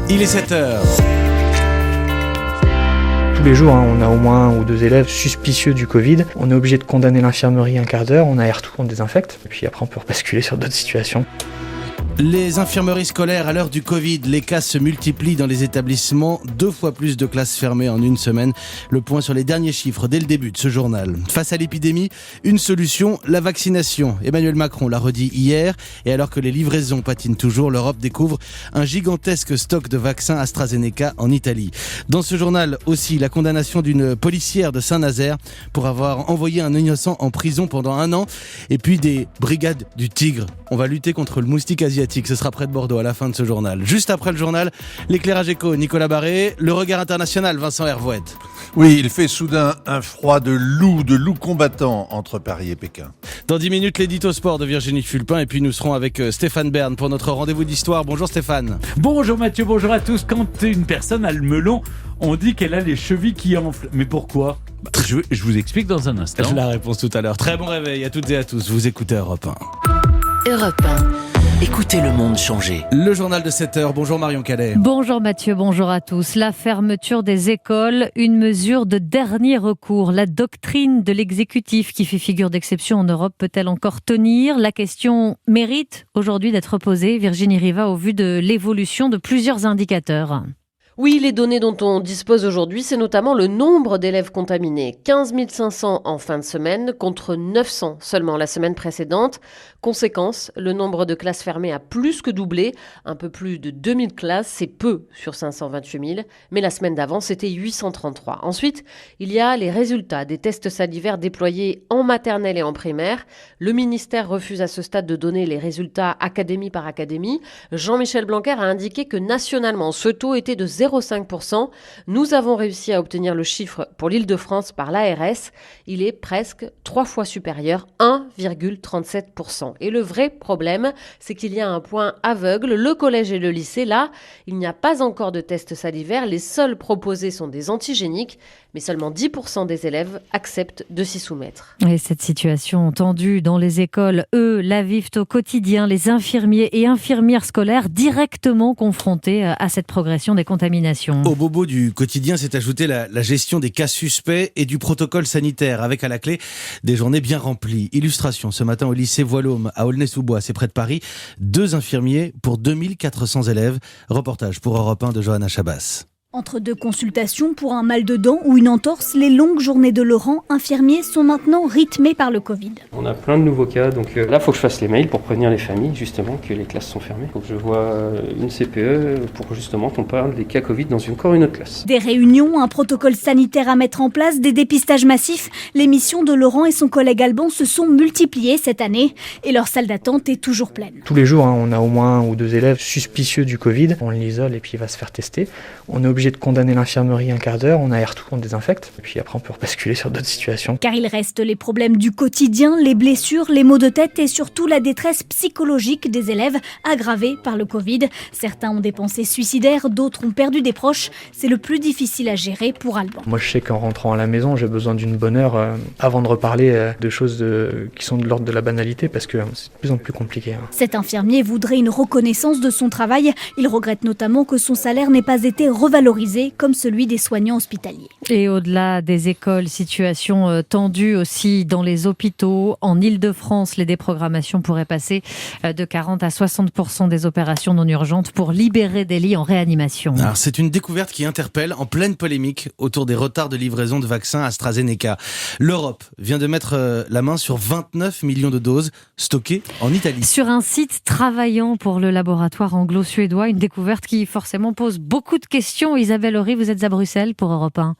Il est 7h. Tous les jours, on a au moins 1 ou 2 élèves suspicieux du Covid. On est obligé de condamner l'infirmerie un quart d'heure, on aère tout, on désinfecte. Et puis après, on peut basculer sur d'autres situations. Les infirmeries scolaires à l'heure du Covid, les cas se multiplient dans les établissements, 2 fois plus de classes fermées en une semaine. Le point sur les derniers chiffres dès le début de ce journal. Face à l'épidémie, une solution, la vaccination. Emmanuel Macron l'a redit hier, et alors que les livraisons patinent toujours, l'Europe découvre un gigantesque stock de vaccins AstraZeneca en Italie. Dans ce journal aussi, la condamnation d'une policière de Saint-Nazaire pour avoir envoyé un innocent en prison pendant 1 an, et puis des brigades du Tigre. On va lutter contre le moustique asiatique. Ce sera près de Bordeaux à la fin de ce journal. Juste après le journal, l'éclairage éco, Nicolas Barré, le regard international, Vincent Hervouette. Oui, il fait soudain un froid de loup combattant entre Paris et Pékin. Dans 10 minutes, l'édito sport de Virginie Fulpin, et puis nous serons avec Stéphane Bern pour notre rendez-vous d'histoire. Bonjour Stéphane. Bonjour Mathieu, bonjour à tous. Quand une personne a le melon, on dit qu'elle a les chevilles qui enflent. Mais pourquoi ? Je vous explique dans un instant. La réponse tout à l'heure. Très bon réveil à toutes et à tous. Vous écoutez Europe 1. Europe 1. Écoutez le monde changer. Le journal de 7h. Bonjour Marion Calais. Bonjour Mathieu, bonjour à tous. La fermeture des écoles, une mesure de dernier recours. La doctrine de l'exécutif qui fait figure d'exception en Europe peut-elle encore tenir ? La question mérite aujourd'hui d'être posée, Virginie Riva, au vu de l'évolution de plusieurs indicateurs. Oui, les données dont on dispose aujourd'hui, c'est notamment le nombre d'élèves contaminés. 15 500 en fin de semaine, contre 900 seulement la semaine précédente. Conséquence, le nombre de classes fermées a plus que doublé. Un peu plus de 2000 classes, c'est peu sur 528 000. Mais la semaine d'avant, c'était 833. Ensuite, il y a les résultats des tests salivaires déployés en maternelle et en primaire. Le ministère refuse à ce stade de donner les résultats académie par académie. Jean-Michel Blanquer a indiqué que nationalement, ce taux était de 0,5%. Nous avons réussi à obtenir le chiffre pour l'Île-de-France par l'ARS. Il est presque 3 fois supérieur, 1,37%. Et le vrai problème, c'est qu'il y a un point aveugle, le collège et le lycée. Là, il n'y a pas encore de tests salivaires. Les seuls proposés sont des antigéniques, mais seulement 10% des élèves acceptent de s'y soumettre. Et cette situation tendue dans les écoles, eux, la vivent au quotidien. Les infirmiers et infirmières scolaires directement confrontés à cette progression des contaminations. Au bobo du quotidien s'est ajoutée la gestion des cas suspects et du protocole sanitaire, avec à la clé des journées bien remplies. Illustration ce matin au lycée Voilôme à Aulnay-sous-Bois, c'est près de Paris. 2 infirmiers pour 2400 élèves. Reportage pour Europe 1 de Johanna Chabas. Entre 2 consultations pour un mal de dents ou une entorse, les longues journées de Laurent, infirmier, sont maintenant rythmées par le Covid. On a plein de nouveaux cas, donc là il faut que je fasse les mails pour prévenir les familles justement que les classes sont fermées. Il faut que je vois une CPE pour justement qu'on parle des cas Covid dans encore une autre classe. Des réunions, un protocole sanitaire à mettre en place, des dépistages massifs. Les missions de Laurent et son collègue Alban se sont multipliées cette année et leur salle d'attente est toujours pleine. Tous les jours, on a au moins 1 ou 2 élèves suspicieux du Covid. On l'isole et puis il va se faire tester. On est obligé de condamner l'infirmerie un quart d'heure, on aère tout, on désinfecte. Et puis après, on peut basculer sur d'autres situations. Car il reste les problèmes du quotidien, les blessures, les maux de tête et surtout la détresse psychologique des élèves aggravée par le Covid. Certains ont des pensées suicidaires, d'autres ont perdu des proches. C'est le plus difficile à gérer pour Alban. Moi, je sais qu'en rentrant à la maison, j'ai besoin d'une bonne heure avant de reparler de choses qui sont de l'ordre de la banalité parce que c'est de plus en plus compliqué. Cet infirmier voudrait une reconnaissance de son travail. Il regrette notamment que son salaire n'ait pas été revalorisé comme celui des soignants hospitaliers. Et au-delà des écoles, situation tendue aussi dans les hôpitaux. En Île-de-France, les déprogrammations pourraient passer de 40 à 60% des opérations non urgentes pour libérer des lits en réanimation. Alors, c'est une découverte qui interpelle en pleine polémique autour des retards de livraison de vaccins AstraZeneca. L'Europe vient de mettre la main sur 29 millions de doses stockées en Italie. Sur un site travaillant pour le laboratoire anglo-suédois, une découverte qui forcément pose beaucoup de questions. Isabelle Horry, vous êtes à Bruxelles pour Europe 1.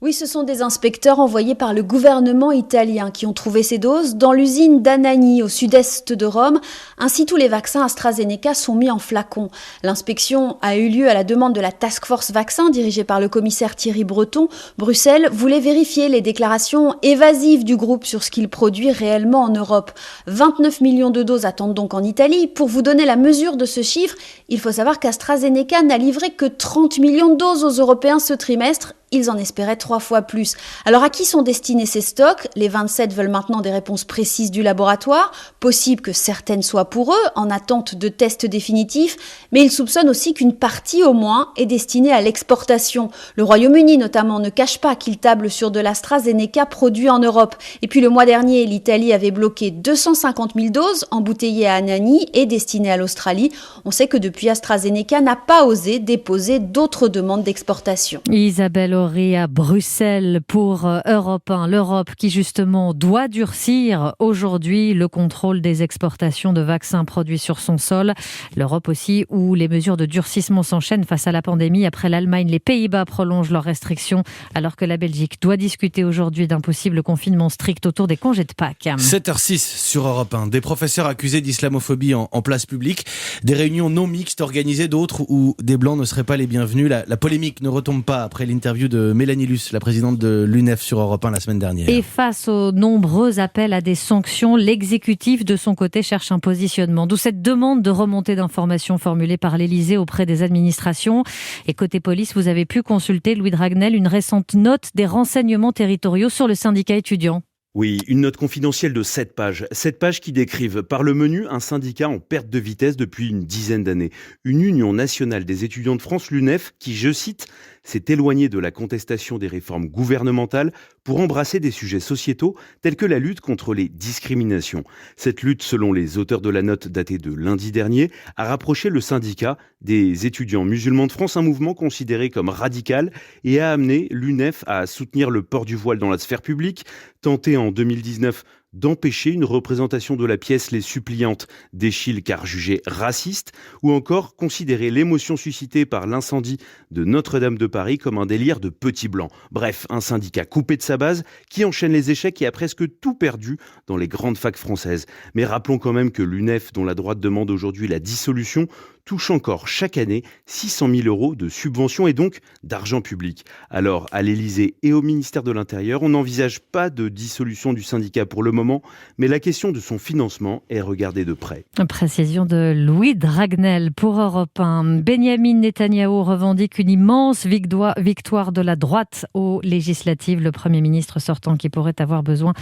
Oui, ce sont des inspecteurs envoyés par le gouvernement italien qui ont trouvé ces doses dans l'usine d'Anagni, au sud-est de Rome. Ainsi, tous les vaccins AstraZeneca sont mis en flacons. L'inspection a eu lieu à la demande de la Task Force Vaccin, dirigée par le commissaire Thierry Breton. Bruxelles voulait vérifier les déclarations évasives du groupe sur ce qu'il produit réellement en Europe. 29 millions de doses attendent donc en Italie. Pour vous donner la mesure de ce chiffre, il faut savoir qu'AstraZeneca n'a livré que 30 millions de doses aux Européens ce trimestre ils en espéraient 3 fois plus. Alors à qui sont destinés ces stocks ? Les 27 veulent maintenant des réponses précises du laboratoire. Possible que certaines soient pour eux, en attente de tests définitifs, mais ils soupçonnent aussi qu'une partie au moins est destinée à l'exportation. Le Royaume-Uni notamment ne cache pas qu'il table sur de l'AstraZeneca produit en Europe. Et puis le mois dernier, l'Italie avait bloqué 250 000 doses embouteillées à Anagni et destinées à l'Australie. On sait que depuis, AstraZeneca n'a pas osé déposer d'autres demandes d'exportation. Isabelle Horry à Bruxelles pour Europe 1. L'Europe qui justement doit durcir aujourd'hui le contrôle des exportations de vaccins produits sur son sol. L'Europe aussi où les mesures de durcissement s'enchaînent face à la pandémie. Après l'Allemagne, les Pays-Bas prolongent leurs restrictions alors que la Belgique doit discuter aujourd'hui d'un possible confinement strict autour des congés de Pâques. 7h06 sur Europe 1. Des professeurs accusés d'islamophobie en place publique, des réunions non mixtes organisées, d'autres où des blancs ne seraient pas les bienvenus. La polémique ne retombe pas après l'interview de Mélanie Luce, la présidente de l'UNEF sur Europe 1 la semaine dernière. Et face aux nombreux appels à des sanctions, l'exécutif de son côté cherche un positionnement. D'où cette demande de remontée d'informations formulée par l'Élysée auprès des administrations. Et côté police, vous avez pu consulter, Louis Dragnel, une récente note des renseignements territoriaux sur le syndicat étudiant. Oui, une note confidentielle de 7 pages. 7 pages qui décrivent par le menu un syndicat en perte de vitesse depuis une dizaine d'années. Une union nationale des étudiants de France, l'UNEF, qui, je cite, s'est éloignée de la contestation des réformes gouvernementales pour embrasser des sujets sociétaux tels que la lutte contre les discriminations. Cette lutte, selon les auteurs de la note datée de lundi dernier, a rapproché le syndicat des étudiants musulmans de France, un mouvement considéré comme radical, et a amené l'UNEF à soutenir le port du voile dans la sphère publique, tenter en 2019 d'empêcher une représentation de la pièce Les Suppliantes d'Eschyle car jugée raciste, ou encore considérer l'émotion suscitée par l'incendie de Notre-Dame de Paris comme un délire de petits blancs. Bref, un syndicat coupé de sa base qui enchaîne les échecs et a presque tout perdu dans les grandes facs françaises. Mais rappelons quand même que l'UNEF, dont la droite demande aujourd'hui la dissolution, touche encore chaque année 600 000 € de subventions et donc d'argent public. Alors, à l'Élysée et au ministère de l'Intérieur, on n'envisage pas de dissolution du syndicat pour le moment, mais la question de son financement est regardée de près. Précision de Louis Dragnel pour Europe 1. Benyamin Netanyahou revendique une immense victoire de la droite aux législatives. Le Premier ministre sortant qui pourrait avoir besoin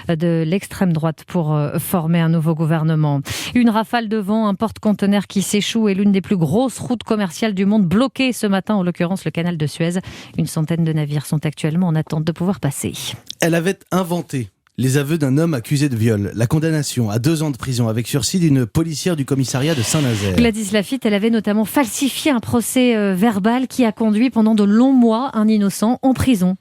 de l'extrême droite pour former un nouveau gouvernement. Une rafale de vent, un porte-conteneur qui s'échoue et l'une des plus grosses routes commerciales du monde bloquée ce matin, en l'occurrence le canal de Suez. Une centaine de navires sont actuellement en attente de pouvoir passer. Elle avait inventé les aveux d'un homme accusé de viol. La condamnation à 2 ans de prison avec sursis d'une policière du commissariat de Saint-Nazaire. Gladys Lafitte, elle avait notamment falsifié un procès verbal qui a conduit pendant de longs mois un innocent en prison.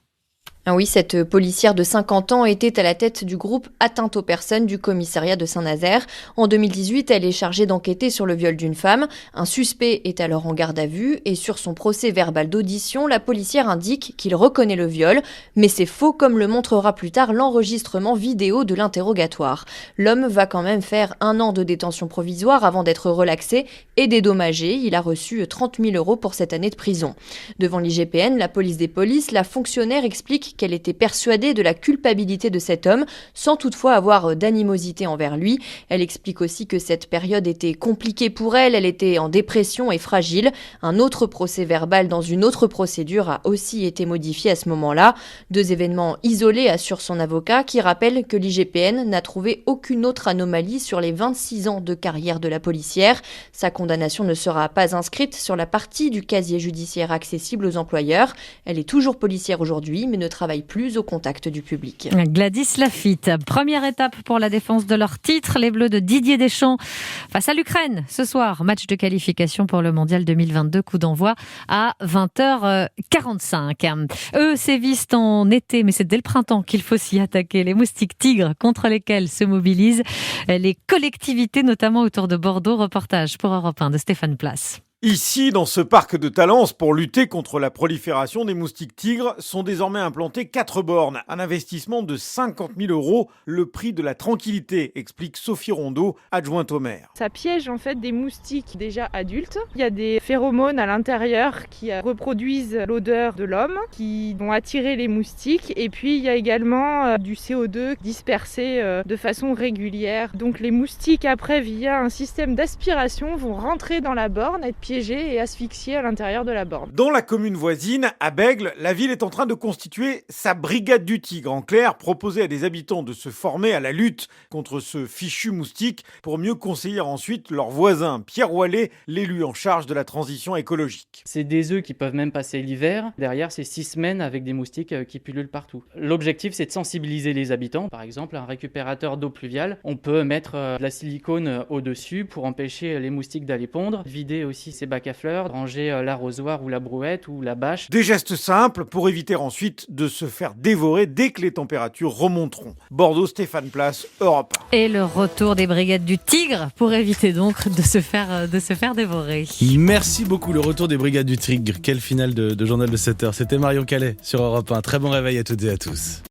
Ah oui, cette policière de 50 ans était à la tête du groupe Atteinte aux personnes du commissariat de Saint-Nazaire. En 2018, elle est chargée d'enquêter sur le viol d'une femme. Un suspect est alors en garde à vue et sur son procès verbal d'audition, la policière indique qu'il reconnaît le viol. Mais c'est faux, comme le montrera plus tard l'enregistrement vidéo de l'interrogatoire. L'homme va quand même faire 1 an de détention provisoire avant d'être relaxé et dédommagé. Il a reçu 30 000 € pour cette année de prison. Devant l'IGPN, la police des polices, la fonctionnaire explique qu'elle était persuadée de la culpabilité de cet homme, sans toutefois avoir d'animosité envers lui. Elle explique aussi que cette période était compliquée pour elle, elle était en dépression et fragile. Un autre procès verbal dans une autre procédure a aussi été modifié à ce moment-là. 2 événements isolés, assure son avocat, qui rappelle que l'IGPN n'a trouvé aucune autre anomalie sur les 26 ans de carrière de la policière. Sa condamnation ne sera pas inscrite sur la partie du casier judiciaire accessible aux employeurs. Elle est toujours policière aujourd'hui, mais ne travaille plus au contact du public. Gladys Lafitte, première étape pour la défense de leur titre, les Bleus de Didier Deschamps face à l'Ukraine. Ce soir, match de qualification pour le Mondial 2022, coup d'envoi à 20h45. Eux sévissent en été, mais c'est dès le printemps qu'il faut s'y attaquer. Les moustiques tigres contre lesquels se mobilisent les collectivités, notamment autour de Bordeaux. Reportage pour Europe 1 de Stéphane Place. Ici, dans ce parc de Talence, pour lutter contre la prolifération des moustiques tigres, sont désormais implantées 4 bornes. Un investissement de 50 000 €, le prix de la tranquillité, explique Sophie Rondeau, adjointe au maire. Ça piège en fait des moustiques déjà adultes. Il y a des phéromones à l'intérieur qui reproduisent l'odeur de l'homme, qui vont attirer les moustiques. Et puis il y a également du CO2 dispersé de façon régulière. Donc les moustiques après, via un système d'aspiration, vont rentrer dans la borne, être piégés piégés et asphyxiés à l'intérieur de la borne. Dans la commune voisine, à Bègles, la ville est en train de constituer sa brigade du tigre. En clair, proposer à des habitants de se former à la lutte contre ce fichu moustique pour mieux conseiller ensuite leurs voisins. Pierre Wallet, l'élu en charge de la transition écologique. C'est des œufs qui peuvent même passer l'hiver. Derrière, c'est 6 semaines avec des moustiques qui pullulent partout. L'objectif, c'est de sensibiliser les habitants. Par exemple, un récupérateur d'eau pluviale, on peut mettre de la silicone au-dessus pour empêcher les moustiques d'aller pondre, vider aussi ses bacs à fleurs, ranger l'arrosoir ou la brouette ou la bâche. Des gestes simples pour éviter ensuite de se faire dévorer dès que les températures remonteront. Bordeaux, Stéphane Place, Europe 1. Et le retour des brigades du tigre pour éviter donc de se faire dévorer. Merci beaucoup, le retour des brigades du tigre. Quelle finale de journal de 7h. C'était Marion Calais sur Europe 1. Très bon réveil à toutes et à tous.